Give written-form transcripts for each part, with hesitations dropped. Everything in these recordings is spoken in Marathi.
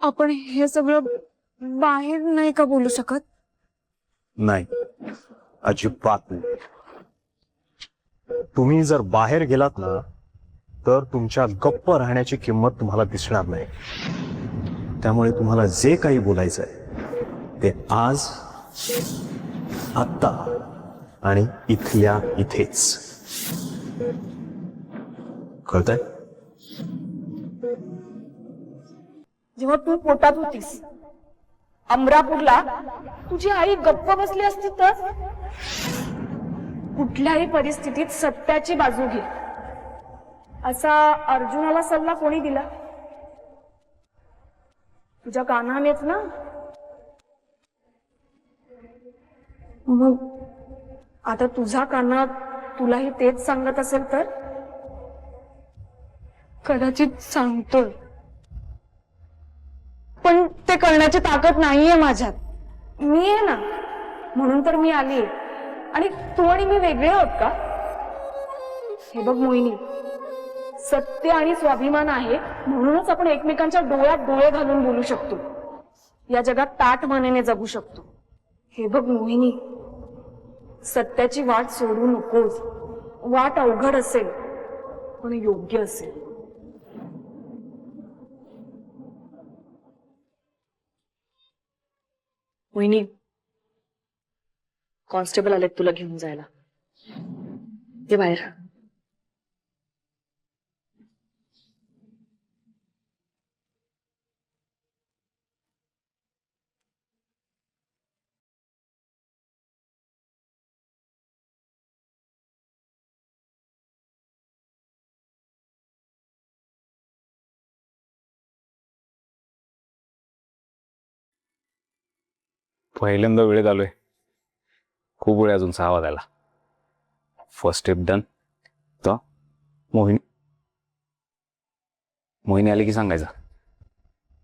आपण हे सगळं बाहेर नाही का बोलू शकत? नाही, अजिबात नाही. तुम्ही जर बाहेर गेलात ना तर तुमच्या गप्प राहण्याची किंमत तुम्हाला दिसणार नाही. त्यामुळे तुम्हाला जे काही बोलायचं आहे ते आज, आत्ता आणि इथल्या इथेच. कळतंय? जेव्हा तू पोटात होतीस अमरापूरला, तुझी आई गप्प बसली असती तर? कुठल्याही परिस्थितीत सत्याची बाजू घे असा अर्जुनाला सल्ला कोणी दिला? तुझ्या कानानेच ना. मग आता तुझा काना तुलाही तेच सांगत असेल तर? कदाचित सांगतोय, पण ते करण्याची ताकद नाहीये माझ्यात. मी आहे ना, म्हणून तर मी आलीये. आणि तू आणि मी वेगळे आहोत का? हे बघ मोहिनी, सत्य आणि स्वाभिमान आहे म्हणूनच आपण एकमेकांच्या डोळ्यात डोळे घालून बोलू शकतो, या जगात ताठ मानेने जगू शकतो. हे बघ मोहिनी, सत्याची वाट सोडू नकोस. वाट अवघड असेल पण योग्य असेल. मोहिनी, कॉन्स्टेबल आलेत तुला घेऊन जायला. ते बाहेर. पहिल्यांदा वेळेत आलोय. खूप वेळ अजून 6 वाजायला. First step done. तर मोहिनी मोहिनी आली की सांगायचं.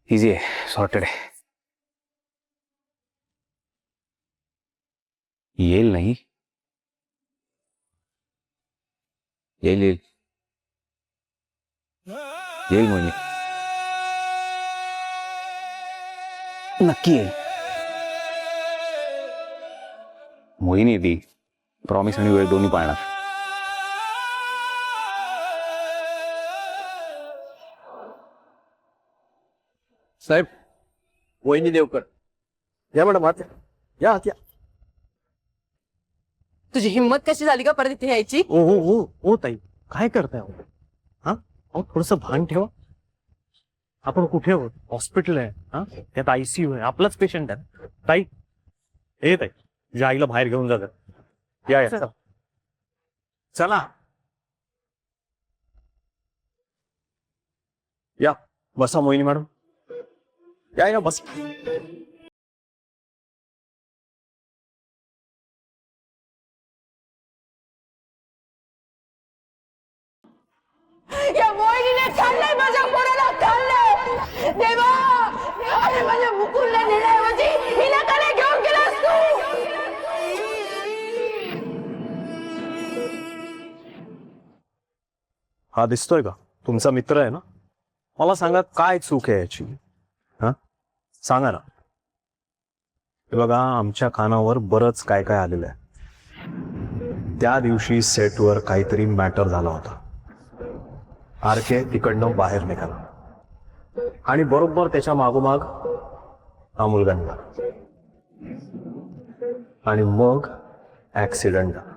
इझी आहे, सॉर्टेड आहे. येईल नाही? येईल येईल येईल मोहिनी, नक्की येईल. मोहिनी ती प्रॉमिस आणि वेळ दोन्ही पाळणार. साहेब, वहिनी देवकर. या मॅडम, आत या, आत या. तुझी हिम्मत कशी झाली का परत इथे यायची? ओ हो हो हो ताई, काय करताय? हा, अहो थोडस भान ठेवा. आपण कुठे आहोत? हॉस्पिटल आहे. हा, त्यात ICU आहे, आपलाच पेशंट आहे. ताई, ए ताई, तुझ्या आईला बाहेर घेऊन जातात. या या, चला या. बसा मोहिनी मॅडम, या या, बस. या मोहिनीने खाल्लंय माझ्या पोराला, खाल्लंय. देवा, अरे माझ्या मुकुलला नेण्याऐवजी हिला का नाही घेऊन गेलास तू? हा दिसतोय का? तुमचा मित्र आहे ना? मला सांगा, काय चूक आहे याची? हा, सांगा ना. हे बघा, आमच्या कानावर बरंच काय काय आलेलं आहे. त्या दिवशी सेटवर काहीतरी मॅटर झाला होता. RK तिकडनं बाहेर निघाला आणि बरोबर त्याच्या मागोमाग हा मुलगा निघाला आणि मग ऍक्सिडेंट झाला.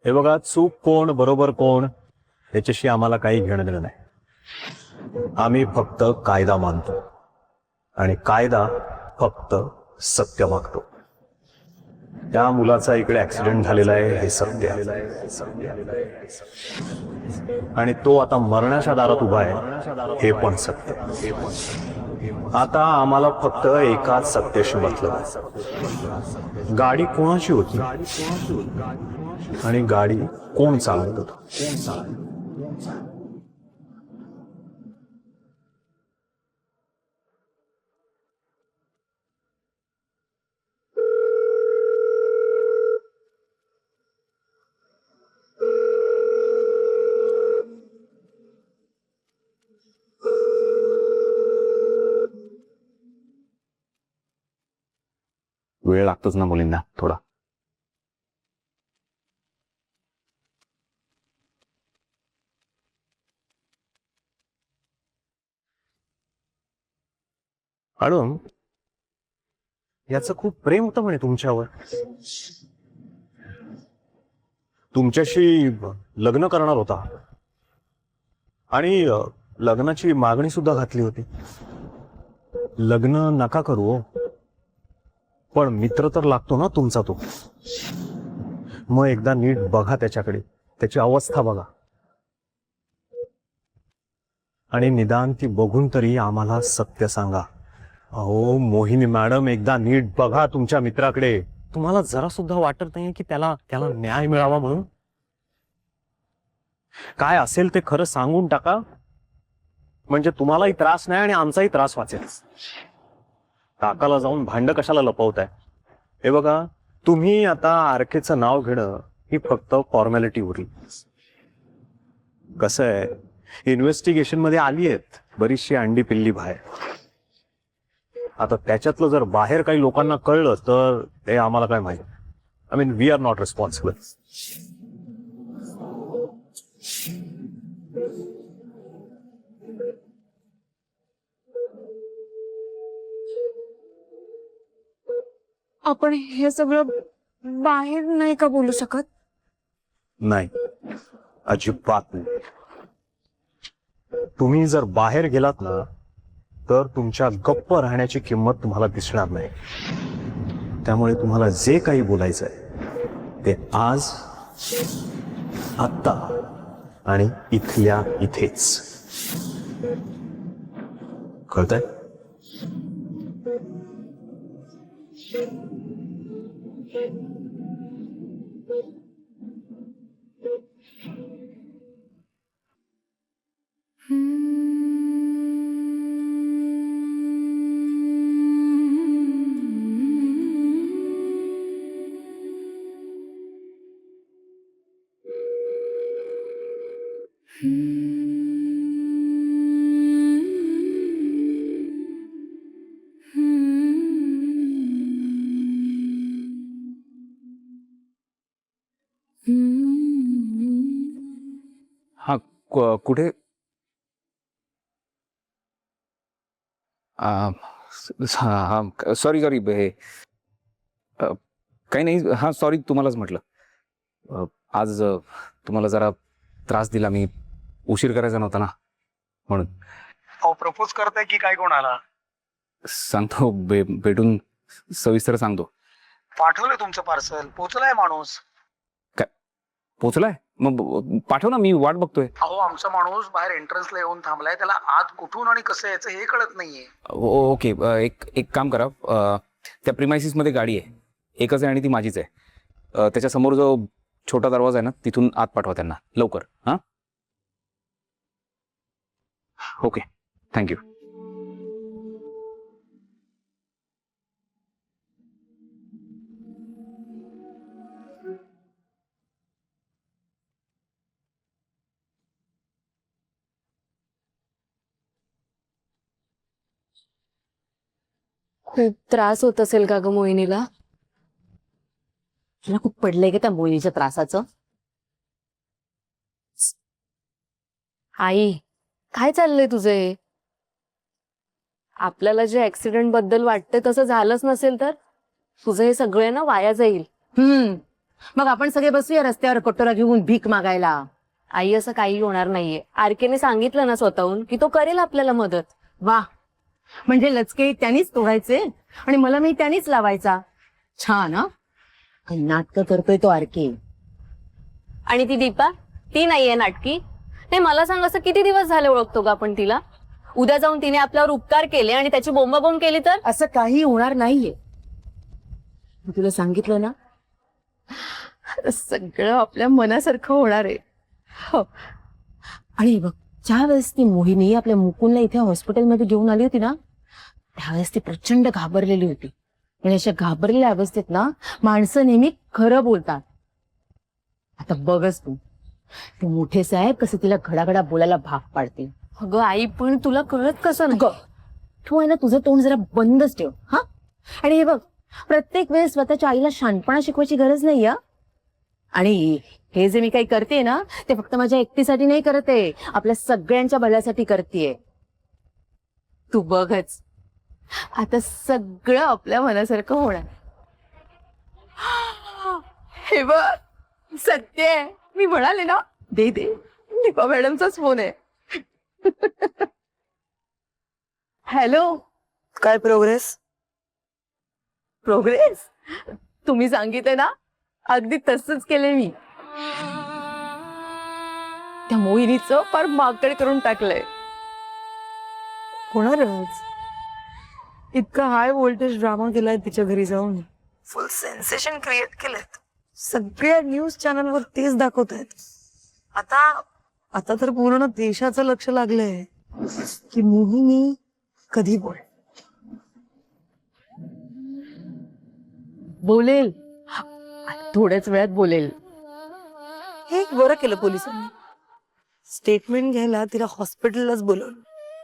हे बघा, चूक कोण बरोबर कोण याच्याशी आम्हाला काही घेणं देणं नाही. आम्ही फक्त कायदा मानतो आणि कायदा फक्त सत्य मागतो. त्या मुलाचा इकडे ऍक्सिडेंट झालेला आहे हे सत्य आहे, आणि तो आता मरणाच्या दारात उभा आहे हे पण सत्य. आता आम्हाला फक्त एकाच सत्याशी मतलब आहे. गाडी कोणाची होती आणि गाडी कोण चालवत होतं? वेळ लागतोच ना मुलींना थोडा. मॅडम, याचं खूप प्रेम होतं म्हणे तुमच्यावर. तुमच्याशी लग्न करणार होता आणि लग्नाची मागणी सुद्धा घातली होती. लग्न नका करू हो, पण मित्र तर लागतो ना तुमचा तो. मग एकदा नीट बघा त्याच्याकडे, त्याची अवस्था बघा, आणि निदान ती बघून तरी आम्हाला सत्य सांगा. अहो मोहिनी मॅडम, एकदा नीट बघा तुमच्या मित्राकडे. तुम्हाला जरा सुद्धा वाटत नाही की त्याला न्याय मिळावा म्हणून? काय असेल ते खरं सांगून टाका, म्हणजे तुम्हालाही त्रास नाही आणि आमचाही त्रास वाचेल. टाकाला जाऊन भांड कशाला लपवताय? हे बघा, तुम्ही आता आरकेचं नाव घेणं ही फक्त फॉर्मॅलिटी उरली. कसं आहे, इन्व्हेस्टिगेशन मध्ये आली आहेत बरीचशी अंडी पिल्ली बाहेर. आता त्याच्यातलं जर बाहेर काही लोकांना कळलं तर ते आम्हाला काय माहिती. I mean, we are not responsible. आपण हे सगळं बाहेर नाही का बोलू शकत? नाही, अजिबात नाही. तुम्ही जर बाहेर गेलात ना तर तुमच्या गप्प राहण्याची किंमत तुम्हाला दिसणार नाही. त्यामुळे तुम्हाला जे काही बोलायचं आहे ते आज, आत्ता आणि इथल्या इथेच. कळतंय? हा, कुठे? सॉरी हे काही नाही. हा सॉरी, तुम्हालाच म्हटलं. आज तुम्हाला जरा त्रास दिला मी. उशीर करायचा नव्हता ना म्हणून. अहो, प्रपोज करताय की काय कोणाला? सांगतो, भेटून सविस्तर सांगतो. पाठवलंय तुमचं पार्सल, पोहोचलाय माणूस. पोचलाय? मग पाठव ना, मी वाट बघतोय. अहो, आमचा माणूस बाहेर एंट्रन्सला येऊन थांबलाय. त्याला आत कुठून आणि कसं यायचं हे कळत नाहीये. ओके, एक काम करा. त्या प्रिमायसिस मध्ये गाडी आहे, एकच आहे आणि ती माझीच आहे. त्याच्या समोर जो छोटा दरवाजा आहे ना, तिथून आत पाठवा त्यांना लवकर. हा, ओके, थँक्यू. खूप त्रास होत असेल का ग मोहिनीला? तुला खूप पडलंय का त्या मोहिनीच्या त्रासाचं? आई, काय चाललंय तुझे? आपल्याला जे ऍक्सिडेंट बद्दल वाटतंय तसं झालंच नसेल तर तुझं हे सगळं ना वाया जाईल. मग आपण सगळे बसूया रस्त्यावर कटोरा घेऊन भीक मागायला. आई, असं काही होणार नाहीये. आरकेने सांगितलं ना स्वतःहून की तो करेल आपल्याला मदत. वा, म्हणजे लचके त्यांनीच तोडायचे आणि मला मी त्यांनीच लावायचा. छान हा, नाटक करतोय तो आरके. आणि ती दीपा, ती नाहीये नाटकी. नाही, मला सांग, असं किती दिवस झाले ओळखतो का आपण तिला? उद्या जाऊन तिने आपल्यावर उपकार केले आणि त्याची बोंबाबोंब केली तर? असं काही होणार नाहीये. मी तुला सांगितलं ना, सगळं आपल्या मनासारखं होणार आहे. हो. आणि बघ, ज्या वेळेस ती मोहिनी आपल्या मुकुलला इथे हॉस्पिटलमध्ये घेऊन आली होती ना, त्यावेळेस ती प्रचंड घाबरलेली होती. आणि अशा घाबरलेल्या अवस्थेत ना माणसं नेहमी खरं बोलतात. आता बघच तू मोठे साहेब कसं तिला घडाघडा बोलायला भाग पाडतील. अगं आई, पण तुला कळत कसं नाही? तू आहे ना, तुझं तोंड जरा बंदच ठेव हा. आणि हे बघ, प्रत्येक वेळेस स्वतःच्या आईला शहाणपणा शिकवायची गरज नाही या. आणि हे जे मी काही करते ना ते फक्त माझ्या एकटीसाठी नाही करते, आपल्या सगळ्यांच्या भल्यासाठी करतेय. तू बघच, आता सगळं आपल्या मनासारखं होणार. हे बघ सत्य आहे, मी म्हणाले ना. दे दे, दीपा मॅडमचाच फोन आहे. हॅलो. काय प्रोग्रेस? प्रोग्रेस तुम्ही सांगितलं ना, अगदी तसंच केलंय मी. त्या मोहिनीचं फार माकड करून टाकलंय. होणारच. इतका हाय व्होल्टेज ड्रामा केलाय तिच्या घरी जाऊन, फुल सेन्सेशन क्रिएट केलेत. सगळ्या न्यूज चॅनलवर तेच दाखवत आहेत. आता आता तर पूर्ण देशाचं लक्ष लागलंय की मोहिनी कधी बोलेल, थोड्याच वेळात बोलेल. हे एक बरं केलं पोलिसांनी, स्टेटमेंट घ्यायला तिला हॉस्पिटललाच बोलवलं.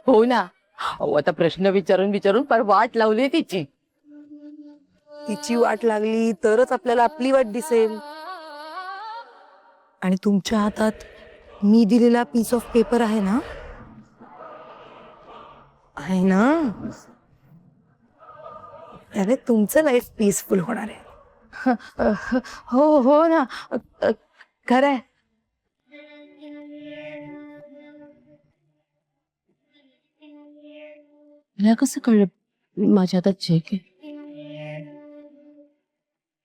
हो ना. अहो, आता प्रश्न विचारून विचारून फार वाट लावली तिची. तिची वाट लागली तरच आपल्याला आपली वाट दिसेल. आणि तुमच्या हातात मी दिलेला पीस ऑफ पेपर आहे ना, आहे ना, त्याने तुमचं लाईफ पीसफुल होणार आहे. हो हो ना, खरंय. मला कसं कळलं माझ्या हातात चेक आहे?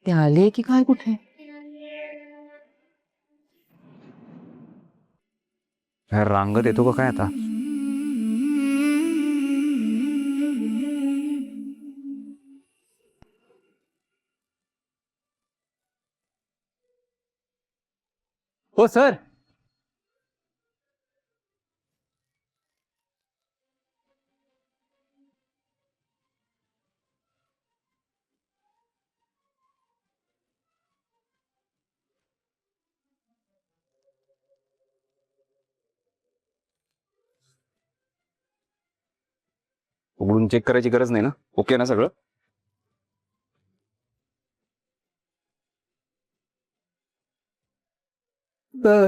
ते आले की काय कुठे? रांगत येतो का काय आता? हो सर. उघडून चेक करायची गरज नाही ना? ओके ना सगळं?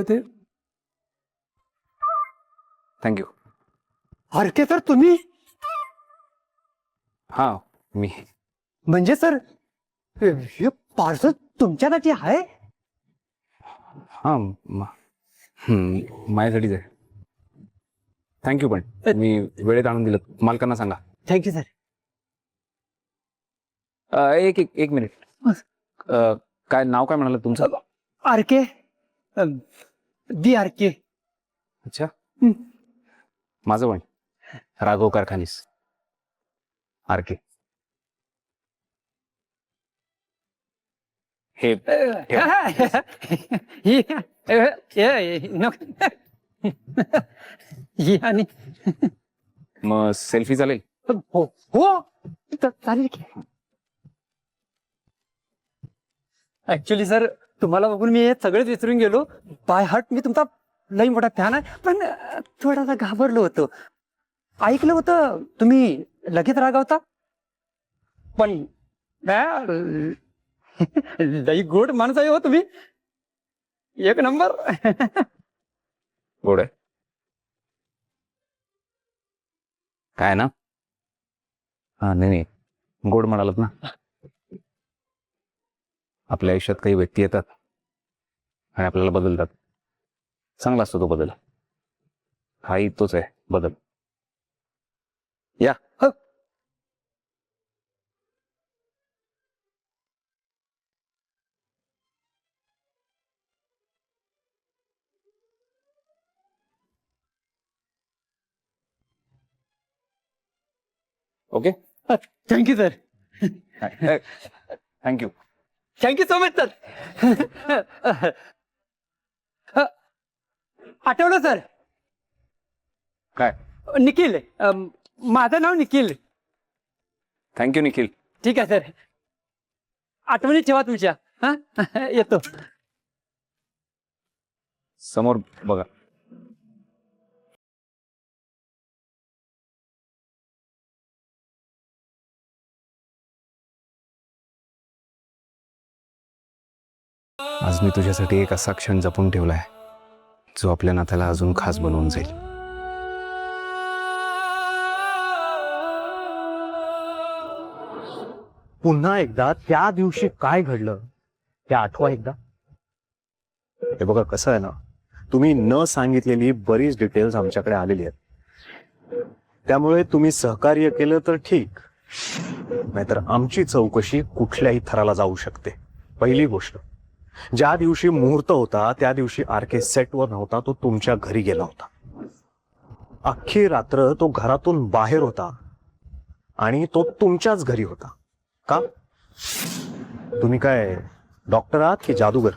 ते थँक्यू. हरके सर तुम्ही? हा मी. म्हणजे सर हे पार्सल तुमच्यासाठी आहे? हा माझ्यासाठीच आहे. थँक्यू. पण मी वेळेत आणून दिलं. मालकांना सांगा. Thank you sir. एक एक एक मिनिट. काय नाव काय म्हणाल तुमचं? आरके. दी आरके. अच्छा. माझं पण राघव कारखानीस. आरके. हे आणि मग सेल्फी चालेल? हो हो चालेल की. ऍक्च्युली सर तुम्हाला बघून मी हे सगळेच विसरून गेलो. बाय हार्ट मी तुमचा लई मोठा फॅन आहे, पण थोडासा घाबरलो होतो. ऐकलं होतं तुम्ही लगेच रागावता, पण लई गोड माणूस आहे हो तुम्ही. एक नंबर. गोड आहे काय ना? हा नाही नाही, गोड म्हणालात ना. आपल्या आयुष्यात काही व्यक्ती येतात आणि आपल्याला बदलतात. चांगला असतो तो बदल. हाही तोच आहे बदल. या. Okay. Thank you sir. Thank you. Thank you so much sir. आठवलं सर. काय? निखिल. माझं नाव निखिल. थँक्यू निखिल. ठीक आहे सर. आठवणी ठेवा तुमच्या. हा येतो. समोर बघा. आज मी तुझ्यासाठी एक असा क्षण जपून ठेवलाय जो आपल्या नात्याला अजून खास बनवून जाईल. पुन्हा एकदा त्या दिवशी काय घडलं ते आठवा एकदा. हे बघा कसं आहे ना, तुम्ही न सांगितलेली बरीच डिटेल्स आमच्याकडे आलेली आहेत. त्यामुळे तुम्ही सहकार्य केलं तर ठीक, नाहीतर आमची चौकशी कुठल्याही थराला जाऊ शकते. पहिली गोष्ट, ज्या दिवशी मुहूर्त होता त्या दिवशी आरके सेटवर नव्हता, तो तुमच्या घरी गेला होता. अख्खी रात्र तो घरातून बाहेर होता आणि तो तुमच्याच घरी होता. का? तुम्ही काय डॉक्टर आहात की जादूगर?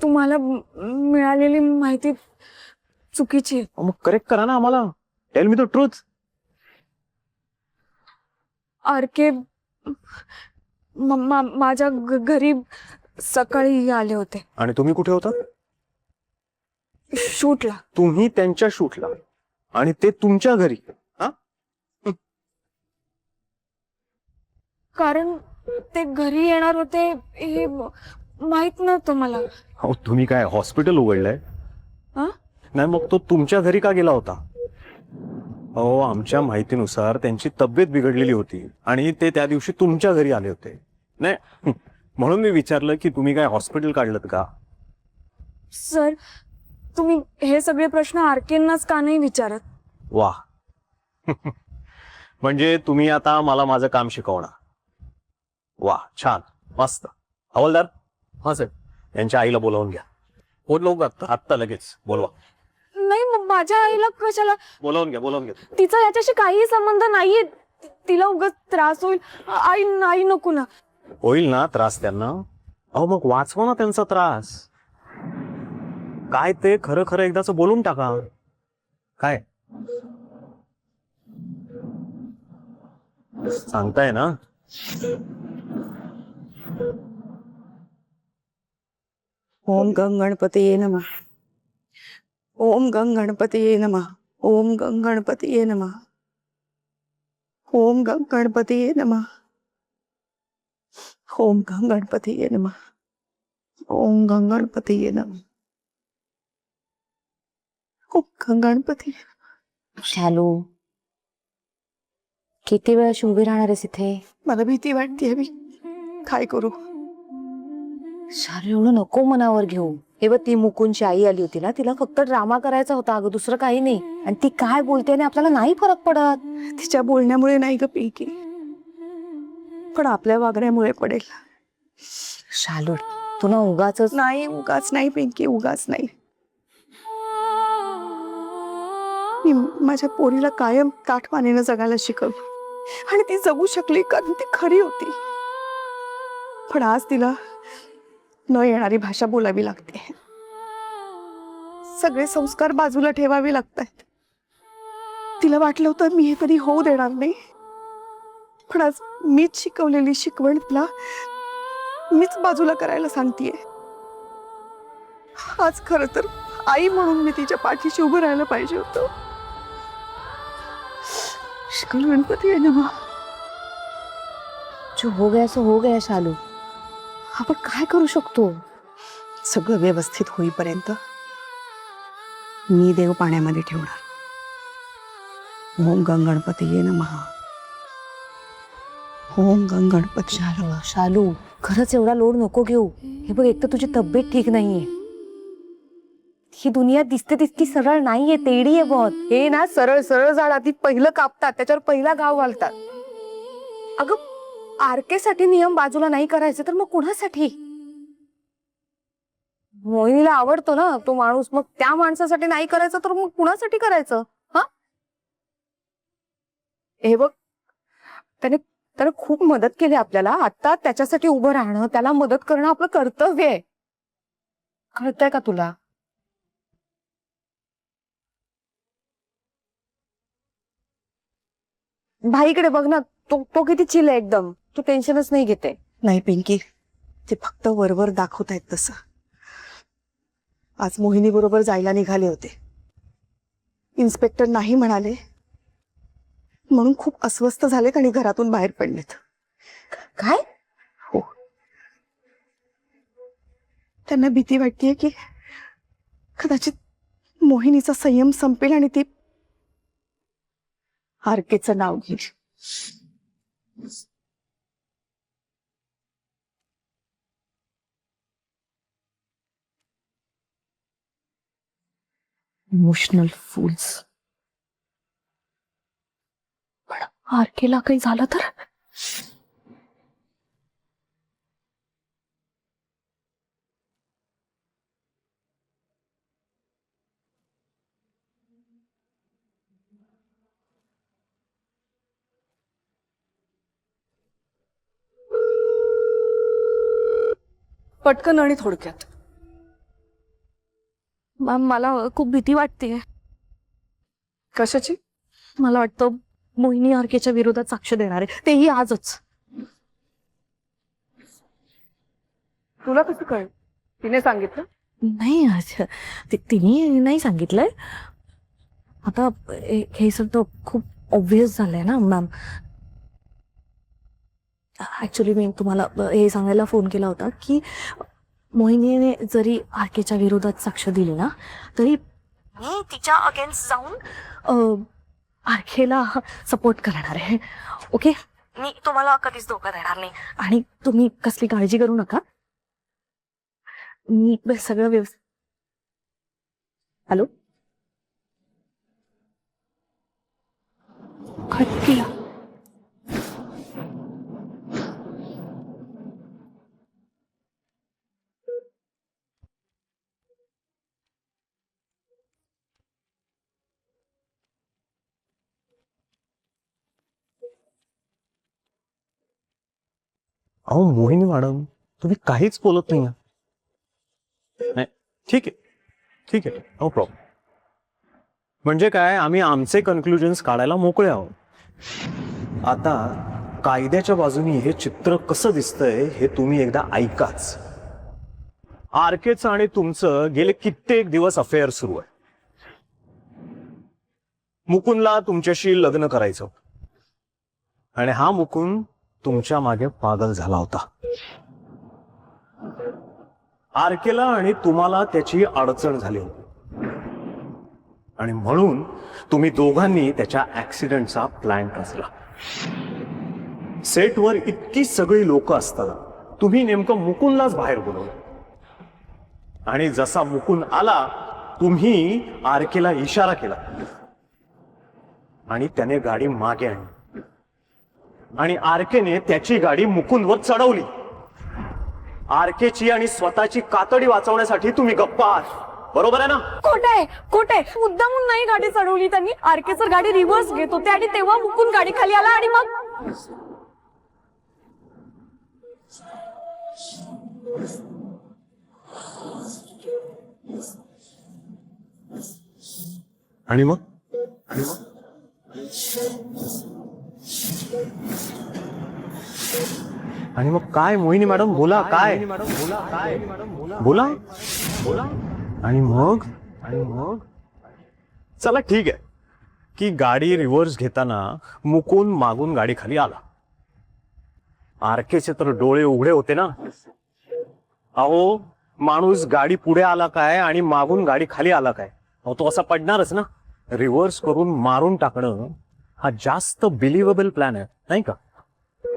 तुम्हाला मिळालेली माहिती चुकीची आहे. मग करेक्ट करा ना आम्हाला. Tell me the truth. RK माझ्या घरी सकाळी आले होते. आणि तुम्ही कुठे होता? शूटला. तुम्ही त्यांच्या शूटला आणि ते तुमच्या घरी? हा? कारण ते घरी येणार होते हे माहित नव्हतं मला. अहो, तुम्ही काय हॉस्पिटल उघडलंय? हा? नाही, मग तो तुमच्या घरी का गेला होता? अहो, आमच्या माहितीनुसार त्यांची तब्येत बिघडलेली होती आणि ते त्या दिवशी तुमच्या घरी आले होते. नाही, म्हणून मी विचारलं की तुम्ही काय हॉस्पिटल काढलं का? सर, तुम्ही हे सगळे प्रश्न आरकेंनाच का नाही विचारत? वा. म्हणजे तुम्ही आता मला माझं काम शिकवणार. वा, छान, मस्त. हवालदार. हा सर. यांच्या आईला बोलावून घ्या. बोलवू का आत्ता? लगेच बोलवा. नाही, माझ्या आईला कशाला? बोलावून घ्या. तिचा याच्याशी काही संबंध नाहीये. तिला उगाच त्रास होईल. आई नको ना. होईल ना त्रास त्यांना. अहो, मग वाचवा ना त्यांचा त्रास. काय ते खरं खरं एकदाच बोलून टाका. काय सांगताय ना? ओम गंग गणपतये नमः. ओम गंग गणपतये नमः. ओम गंग गणपतये नमः. ओम गंग गणपतये नमः. ओम गंग गणपतये नमः. ओम गंग गणपतये नमः. ओम गंग गणपती. शालू, किती वेळ उभी राहणार आहेस इथे? मला भीती वाटते. मी काय करू? शालू, एवढं नको मनावर घेऊ. हे बघ, ती मुकुंदची आई आली होती ना, तिला फक्त ड्रामा करायचा होता अगं, दुसरं काही नाही. आणि ती काय बोलते आणि आपल्याला नाही फरक पडत. तिच्या बोलण्यामुळे नाही ग पिंकी, पण आपल्या वागण्यामुळे पडेल. शालू, तू ना उगाच नाही, उगाच नाही पिंकी, उगाच नाही. मी माझ्या पोरीला कायम ताठमानेनं जगायला शिकवलं आणि ती जगू शकली कारण ती खरी होती. पण आज तिला न येणारी भाषा बोलावी लागते. सगळे संस्कार बाजूला ठेवावे लागतात. तिला वाटलं होतं मी हे कधी होऊ देणार नाही, पण आज मीच शिकवलेली शिकवण तिला मीच बाजूला करायला सांगतेय. आज खरं तर आई म्हणून मी तिच्या पाठीशी उभं राहायला पाहिजे होतं. गणपती आहे ना. जो हो गया सो हो गया शालू. आपण काय करू शकतो? सगळं व्यवस्थित होईपर्यंत मी देव पाण्यामध्ये ठेवणार. ओम गंग गणपतीये नमः. ओम गंग गणपती. शालू, खरंच एवढा लोड नको घेऊ. हे बघ, एक तर तुझी तब्येत ठीक नाहीये. ही दुनिया दिसते तितकी सरळ नाहीये, तेडी आहे बहुत. हे ना सरळ सरळ झाड आधी पहिलं कापतात, त्याच्यावर पहिला गाव घालतात. अगं, आरके साठी नियम बाजूला नाही करायचे तर मग कुणासाठी? मोहिनीला आवडतो ना तो माणूस, मग त्या माणसासाठी नाही करायचं तर मग कुणासाठी करायचं? हा, हे बघ, त्याने खूप मदत केली आपल्याला. आता त्याच्यासाठी उभं राहणं, त्याला मदत करणं आपलं कर्तव्य आहे. कळतंय का तुला? भाईकडे बघ ना, तो किती चिल आहे एकदम. तू टेन्शनच नाही घेते. नाही पिंकी, ते फक्त वरवर दाखवतायत तसं. आज मोहिनी बरोबर जायला निघाले होते. इन्स्पेक्टर नाही म्हणाले. म्हणून खूप अस्वस्थ झालेत आणि घरातून बाहेर पडलेत. काय? हो. त्यांना भीती वाटतेय की कदाचित मोहिनीचा संयम संपेल आणि ती आरकेचं नाव घेईल. इमोशनल फूल्स. पण आरकेला काही झालं तर? पटकन आणि थोडक्यात. मॅम मला खूप भीती वाटते. कशाची? मला वाटतं मोहिनी आरकेच्या विरोधात साक्ष देणार आहे, तेही आजच. तुला कसं कळलं? तिने सांगितलं? नाही अच्छा तिने नाही सांगितलंय. आता हे सगळं खूप ऑब्व्हियस झालंय ना मॅम. ऍक्च्युली मी तुम्हाला हे सांगायला फोन केला होता की मोहिनीने जरी आरकेच्या विरोधात साक्ष दिली ना तरी मी तिच्या अगेन्स्ट जाऊन आरकेला सपोर्ट करणार आहे. ओके, मी तुम्हाला कधीच धोका देणार नाही आणि तुम्ही कसली काळजी करू नका. मी सगळं व्यवस्थित. हॅलो, कट केला. अहो मोहिनी मॅडम, तुम्ही काहीच बोलत नाही. नाही, ठीक आहे ठीक आहे, नो प्रॉब्लेम. म्हणजे काय, आम्ही आमचे कन्क्लुजन्स काढायला मोकळे आहोत. आता कायद्याच्या बाजूनी हे चित्र कसं दिसतंय हे तुम्ही एकदा ऐकाच. आरकेचं आणि तुमचं गेले कित्येक दिवस अफेअर सुरू आहे. मुकुंदला तुमच्याशी लग्न करायचं आणि हा मुकुंद तुमच्या मागे पागल झाला होता. आरकेला आणि तुम्हाला त्याची अडचण झाली होती आणि म्हणून तुम्ही दोघांनी त्याच्या ऍक्सिडेंटचा प्लॅन रचला. सेटवर इतकी सगळी लोक असताना तुम्ही नेमकं मुकुंदलाच बाहेर बोलवलं आणि जसा मुकुंद आला तुम्ही आरकेला इशारा केला आणि त्याने गाडी मागे आणली आणि आरकेने त्याची गाडी मुकुंदवर चढवली. आरकेची आणि स्वतःची कातडी वाचवण्यासाठी तुम्ही गप्पा आहात, बरोबर आहे ना? खोटे मुद्दामून नाही गाडी चढवली त्यांनी. आरके सर गाडी रिव्हर्स घेत होते आणि तेव्हा मुकुंद गाडी खाली आला आणि मग आणि मग आणि मग काय मोहिनी मॅडम, बोला काय? बोला आणि मग चला ठीक आहे की गाडी रिव्हर्स घेताना मुकुंद मागून गाडी खाली आला. आरकेचे तर डोळे उघडे होते ना. अहो माणूस गाडी पुढे आला काय आणि मागून गाडी खाली आला काय, अहो तो असा पडणारच ना. रिव्हर्स करून मारून टाकणं हा जास्त बिलिव्हेबल प्लॅन आहे, नाही का?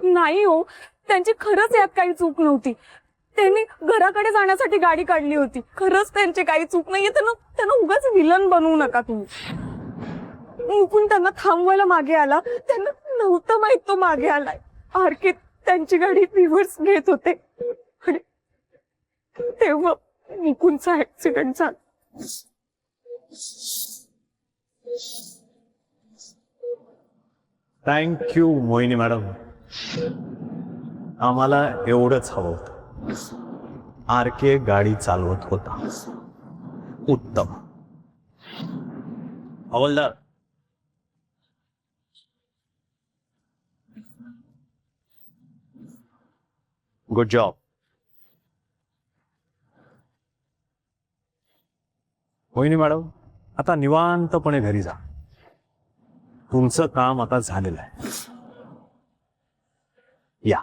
नाही हो, त्यांची खरंच यात काही चूक नव्हती. त्यांनी घराकडे जाण्यासाठी गाडी काढली होती. खरंच त्यांची काही चूक नाहीये. त्यांना उगाच विलन बनवू नका तुम्ही. मुकुंद त्यांना थांबवायला मागे आला. त्यांना नव्हतं माहित तो मागे आलाय. आरके त्यांची गाडी रिव्हर्स घेत होते आणि तेव्हा मुकुंदचा ऍक्सिडेंट झाला. थँक्यू मोहिनी मॅडम. आम्हाला एवढंच हवं होतं. आरके गाडी चालवत होता. उत्तम. हवलदार, गुड जॉब. मोहिनी मॅडम, आता निवांतपणे घरी जा. तुमचं काम आता झालेलं आहे. या.